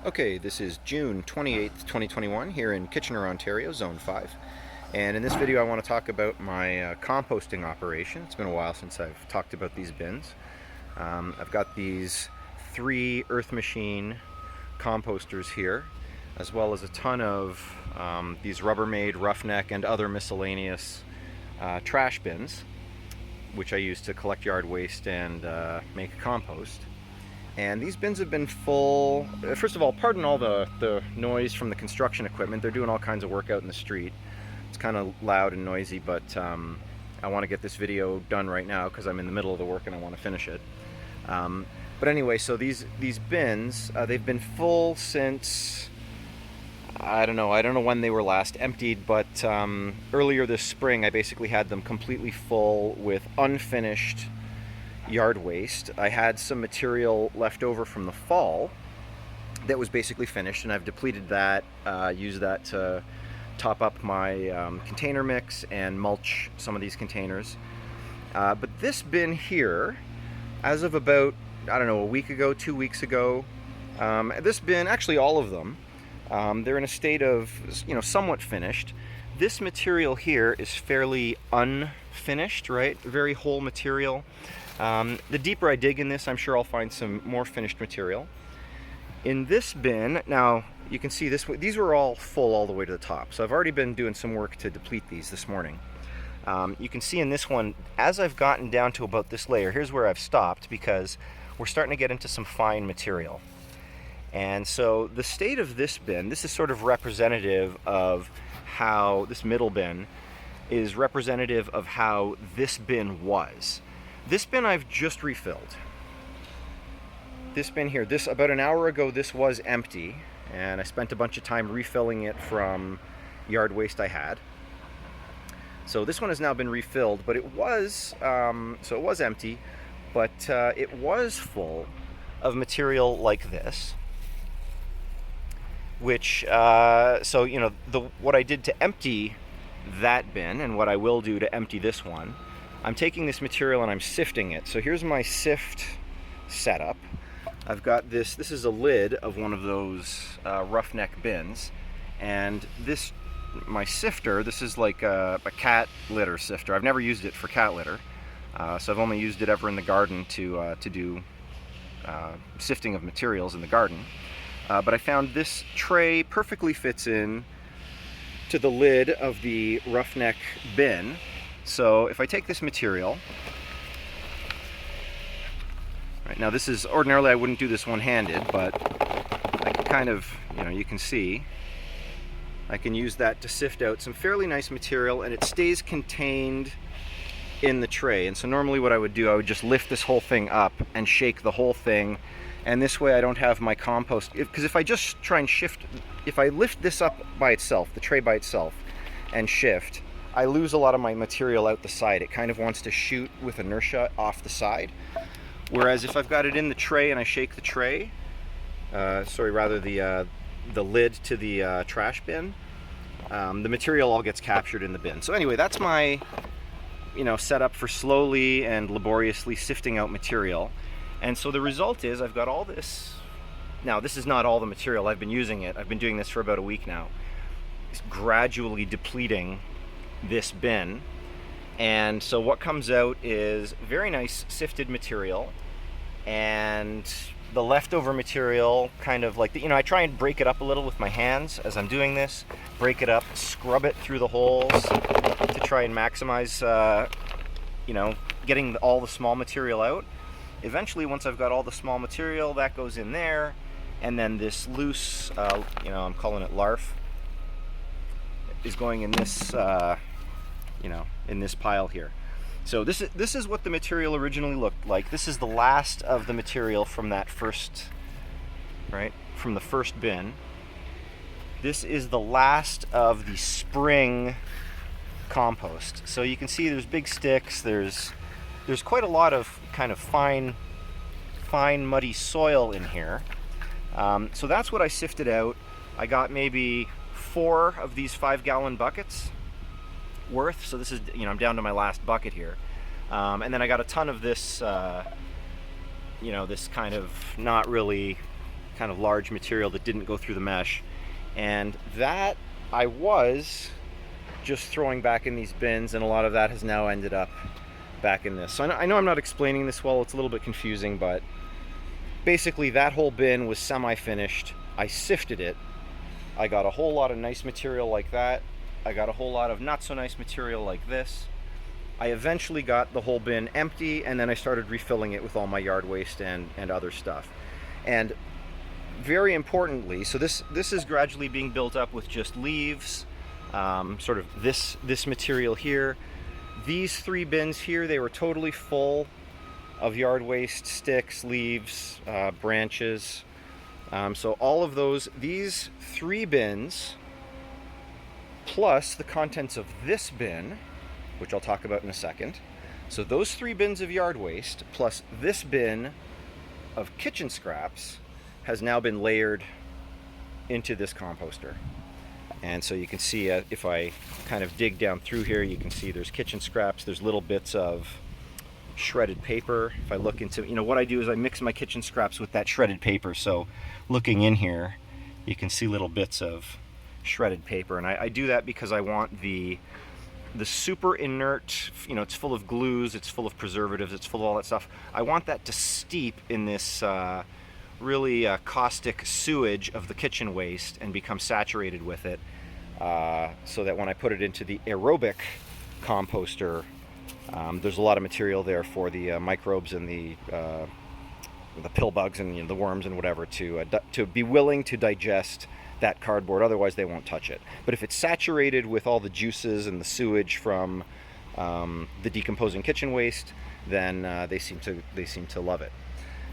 Okay, this is June 28th, 2021 here in Kitchener, Ontario, Zone 5. And in this video I want to talk about my composting operation. It's been a while since I've talked about these bins. I've got these 3 Earth Machine composters here, as well as a ton of these Rubbermaid, Roughneck, and other miscellaneous trash bins, which I use to collect yard waste and make compost. And these bins have been full. First of all, pardon all the noise from the construction equipment. They're doing all kinds of work out in the street. It's kind of loud and noisy, but I want to get this video done right now because I'm in the middle of the work and I want to finish it. But anyway, so these bins, they've been full since, I don't know when they were last emptied, but earlier this spring I basically had them completely full with unfinished yard waste. I had some material left over from the fall that was basically finished, and I've depleted that, used that to top up my container mix and mulch some of these containers. But this bin here, as of about, I don't know, a week ago, 2 weeks ago, this bin, actually all of them, they're in a state of, somewhat finished. This material here is fairly unfinished, right? Very whole material. The deeper I dig in this, I'm sure I'll find some more finished material. In this bin, now you can see these were all full all the way to the top. So I've already been doing some work to deplete these this morning. You can see in this one, as I've gotten down to about this layer, here's where I've stopped because we're starting to get into some fine material. And so the state of this bin, this is sort of representative of how this middle bin is representative of how this bin was. This bin I've just refilled. This bin here, about an hour ago, this was empty, and I spent a bunch of time refilling it from yard waste I had. So this one has now been refilled, but it was empty, but it was full of material like this. Which, what I did to empty that bin, and what I will do to empty this one, I'm taking this material and I'm sifting it. So here's my sift setup. I've got this is a lid of one of those roughneck bins, and my sifter, this is like a cat litter sifter. I've never used it for cat litter, so I've only used it ever in the garden to do sifting of materials in the garden. But I found this tray perfectly fits in to the lid of the roughneck bin. So if I take this material, right now, this is ordinarily I wouldn't do this one-handed, but I can kind of, you can see I can use that to sift out some fairly nice material, and it stays contained in the tray. And so normally what I would do, I would just lift this whole thing up and shake the whole thing, and this way I don't have my compost, because if I just try and if I lift this up by itself, the tray by itself, and shift, I lose a lot of my material out the side. It kind of wants to shoot with inertia off the side. Whereas if I've got it in the tray and I shake the tray, the lid to the trash bin, the material all gets captured in the bin. So anyway, that's my setup for slowly and laboriously sifting out material. And so the result is I've got all this. Now, this is not all the material. I've been using it. I've been doing this for about a week now. It's gradually depleting this bin. And so what comes out is very nice sifted material, and the leftover material kind of like, I try and break it up a little with my hands as I'm doing this. Break it up, scrub it through the holes to try and maximize, getting all the small material out. Eventually, once I've got all the small material, that goes in there, and then this loose, I'm calling it larf, is going in this, in this pile here. So this is what the material originally looked like. This is the last of the material from that first, from the first bin. This is the last of the spring compost. So you can see there's big sticks, there's quite a lot of kind of fine muddy soil in here. So that's what I sifted out. I got maybe 4 of these 5-gallon buckets worth. So this is, I'm down to my last bucket here. And then I got a ton of this, this kind of not really kind of large material that didn't go through the mesh. And that I was just throwing back in these bins, and a lot of that has now ended up back in this. So I know I'm not explaining this well, it's a little bit confusing, but basically that whole bin was semi-finished. I sifted it. I got a whole lot of nice material like that. I got a whole lot of not so nice material like this. I eventually got the whole bin empty, and then I started refilling it with all my yard waste and other stuff. And very importantly, so this is gradually being built up with just leaves, sort of this material here. These 3 bins here, they were totally full of yard waste, sticks, leaves, branches. So all of those, these 3 bins, plus the contents of this bin, which I'll talk about in a second. So those 3 bins of yard waste, plus this bin of kitchen scraps, has now been layered into this composter. And so you can see, if I kind of dig down through here, you can see there's kitchen scraps, there's little bits of shredded paper. If I look into, what I do is I mix my kitchen scraps with that shredded paper. So looking in here, you can see little bits of shredded paper. And I do that because I want the super inert, it's full of glues, it's full of preservatives, it's full of all that stuff. I want that to steep in this really caustic sewage of the kitchen waste and become saturated with it, so that when I put it into the aerobic composter, there's a lot of material there for the microbes and the pill bugs and the worms and whatever to be willing to digest that cardboard. Otherwise they won't touch it. But if it's saturated with all the juices and the sewage from the decomposing kitchen waste, then they seem to love it.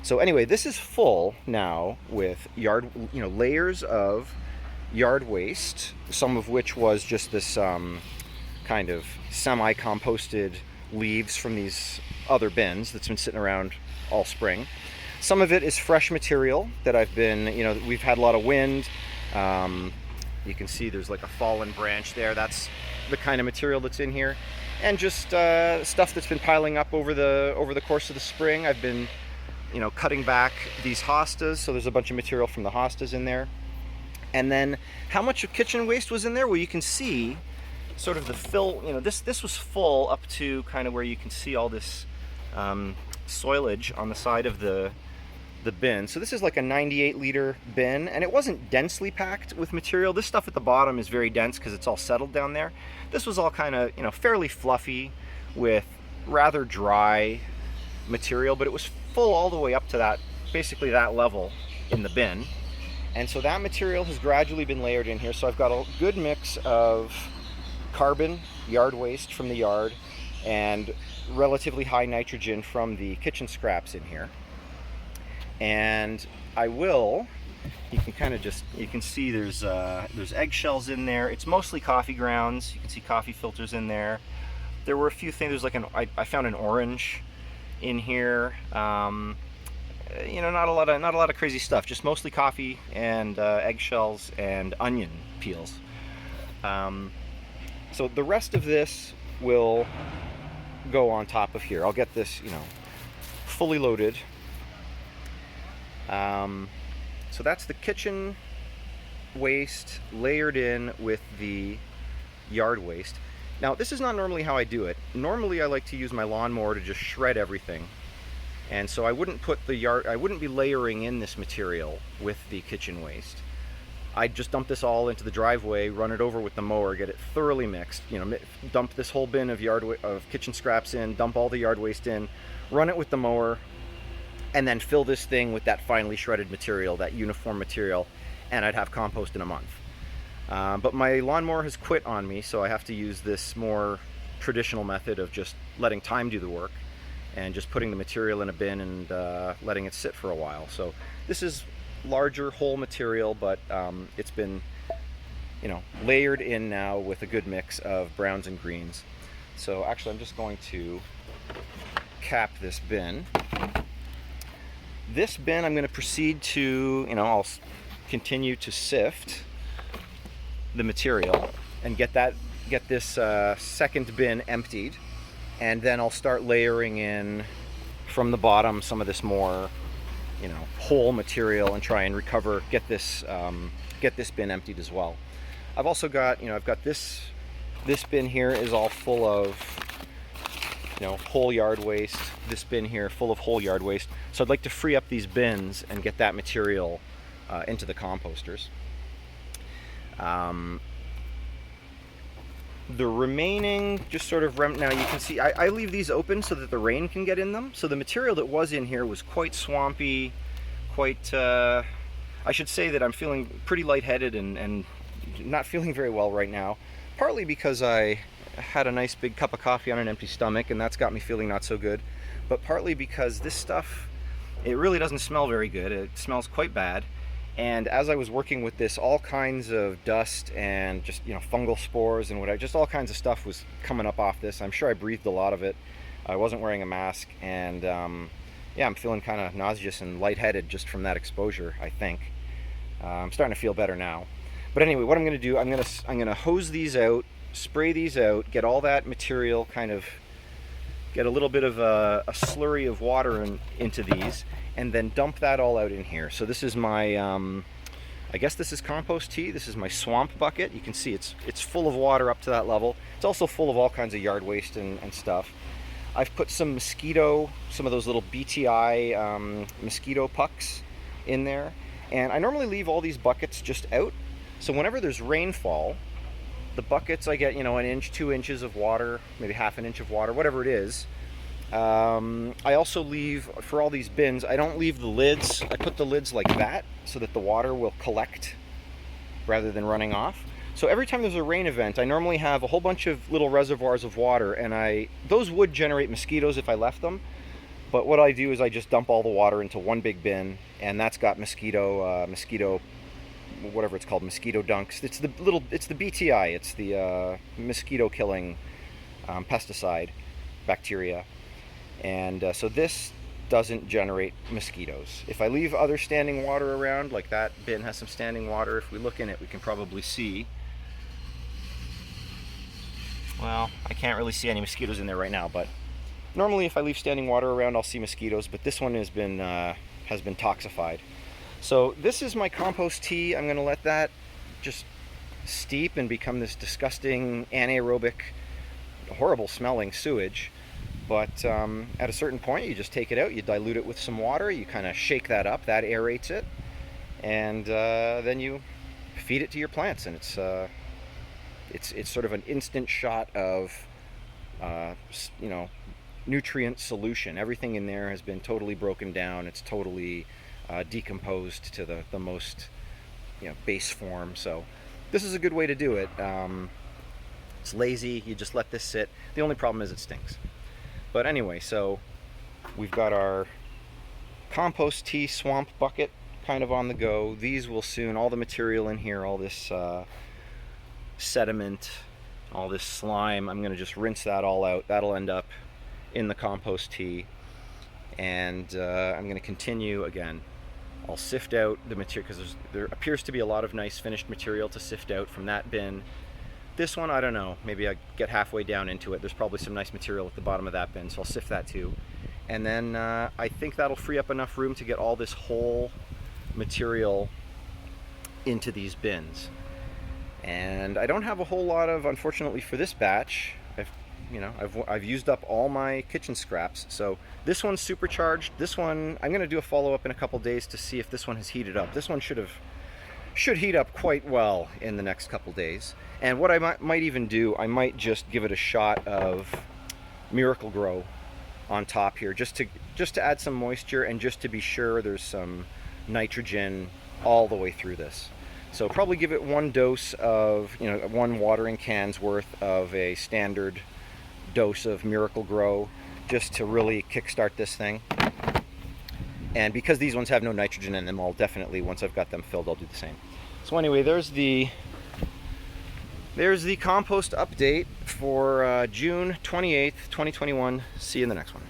So anyway, this is full now with layers of yard waste, some of which was just this kind of semi-composted leaves from these other bins that's been sitting around all spring. Some of it is fresh material that I've been, we've had a lot of wind. You can see there's like a fallen branch there. That's the kind of material that's in here. And just stuff that's been piling up over the course of the spring. I've been, cutting back these hostas, so there's a bunch of material from the hostas in there. And then how much of kitchen waste was in there? Well, you can see sort of the fill, this was full up to kind of where you can see all this soilage on the side of the bin. So this is like a 98 liter bin, and it wasn't densely packed with material. This stuff at the bottom is very dense because it's all settled down there. This was all kind of, fairly fluffy with rather dry material, but it was full all the way up to that, basically that level in the bin. And so that material has gradually been layered in here. So I've got a good mix of carbon, yard waste from the yard, and relatively high nitrogen from the kitchen scraps in here. And I will, you can see there's eggshells in there. It's mostly coffee grounds. You can see coffee filters in there. There were a few things, there's like I found an orange in here. Not a lot of crazy stuff, just mostly coffee and eggshells and onion peels. So the rest of this will go on top of here. I'll get this, fully loaded. So that's the kitchen waste layered in with the yard waste. Now, this is not normally how I do it. Normally I like to use my lawnmower to just shred everything. And so I wouldn't be layering in this material with the kitchen waste. I'd just dump this all into the driveway, run it over with the mower, get it thoroughly mixed, dump this whole bin of kitchen scraps in, dump all the yard waste in, run it with the mower, and then fill this thing with that finely shredded material, that uniform material, and I'd have compost in a month. But my lawnmower has quit on me, so I have to use this more traditional method of just letting time do the work and just putting the material in a bin and letting it sit for a while. So this is larger whole material, but it's been layered in now with a good mix of browns and greens. So actually I'm just going to cap this bin. This bin I'm going to proceed to, I'll continue to sift the material and get this second bin emptied, and then I'll start layering in from the bottom some of this more whole material and try and recover, get this bin emptied as well. I've also got, I've got this bin here is all full of, whole yard waste. This bin here full of whole yard waste. So I'd like to free up these bins and get that material into the composters. The remaining, just sort of now you can see I leave these open so that the rain can get in them. So the material that was in here was quite swampy, quite, I should say that I'm feeling pretty lightheaded and not feeling very well right now. Partly because I had a nice big cup of coffee on an empty stomach, and that's got me feeling not so good. But partly because this stuff, it really doesn't smell very good. It smells quite bad. And as I was working with this, all kinds of dust and just, fungal spores and whatever, just all kinds of stuff was coming up off this. I'm sure I breathed a lot of it. I wasn't wearing a mask, and yeah, I'm feeling kind of nauseous and lightheaded just from that exposure, I think. I'm starting to feel better now. But anyway, what I'm going to do, I'm going to hose these out, spray these out, get all that material, kind of get a little bit of a slurry of water into these, and then dump that all out in here. So this is my, I guess this is compost tea. This is my swamp bucket. You can see it's full of water up to that level. It's also full of all kinds of yard waste and stuff. I've put some some of those little BTI mosquito pucks in there. And I normally leave all these buckets just out. So whenever there's rainfall, the buckets, I get, 1 inch, 2 inches of water, maybe half an inch of water, whatever it is. I also leave, for all these bins, I don't leave the lids. I put the lids like that so that the water will collect rather than running off. So every time there's a rain event, I normally have a whole bunch of little reservoirs of water, and those would generate mosquitoes if I left them. But what I do is I just dump all the water into one big bin, and that's got mosquito, whatever it's called, mosquito dunks. It's the BTI, it's the mosquito killing pesticide bacteria. And so this doesn't generate mosquitoes. If I leave other standing water around, like that bin has some standing water, if we look in it, we can probably see. Well, I can't really see any mosquitoes in there right now, but normally if I leave standing water around, I'll see mosquitoes, but this one has been toxified. So this is my compost tea. I'm going to let that just steep and become this disgusting, anaerobic, horrible smelling sewage. But at a certain point, you just take it out, you dilute it with some water, you kind of shake that up, that aerates it, and then you feed it to your plants. And it's sort of an instant shot of nutrient solution. Everything in there has been totally broken down. It's totally decomposed to the most base form. So this is a good way to do it. It's lazy. You just let this sit. The only problem is it stinks. But anyway, so we've got our compost tea swamp bucket kind of on the go. These will soon, all the material in here, all this sediment, all this slime, I'm going to just rinse that all out. That'll end up in the compost tea. And I'm going to continue again. I'll sift out the material, because there appears to be a lot of nice finished material to sift out from that bin. This one, I don't know, maybe I get halfway down into it. There's probably some nice material at the bottom of that bin, so I'll sift that too. And then I think that'll free up enough room to get all this whole material into these bins. And I don't have a whole lot of, unfortunately for this batch, I've used up all my kitchen scraps. So this one's supercharged. This one, I'm going to do a follow-up in a couple days to see if this one has heated up. This one should heat up quite well in the next couple days. And what I might even do, I might just give it a shot of Miracle Grow on top here, just to add some moisture and just to be sure there's some nitrogen all the way through this. So probably give it one dose of, one watering can's worth of a standard dose of Miracle Grow, just to really kickstart this thing. And because these ones have no nitrogen in them, I'll definitely, once I've got them filled, I'll do the same. So anyway, there's the compost update for June 28th, 2021. See you in the next one.